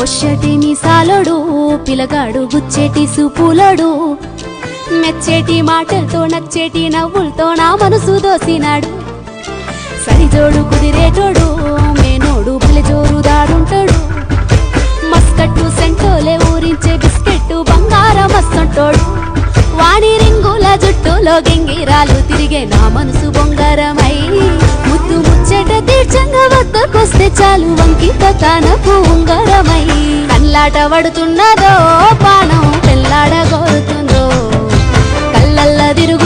పొచ్చటి మీసాలోడు పిలగాడు గుచ్చేటి సూపులోడు మెచ్చేటి మాటలతో నచ్చేటి నవ్వులతో నా మనసు దోసినాడు సరిజోడు కుదిరేటోడు మేనోడు పిలజోరు దారుంటాడు మస్కట్టు సెంటోలే ఊరించే బిస్కెట్టు బంగారం మస్తంటోడు వాణి రింగుల జుట్టులో గింగిరాలు తిరిగే నా మనసు బొంగారమై ముద్దు ముచ్చట తీర్చంగా వద్దకొస్తే చాలు వంకిత కానపు ఉంగరమై కళ్ళాట పడుతున్నదో పానం పెళ్ళాడ కోరుతుందో కళ్ళల్ల తిరుగు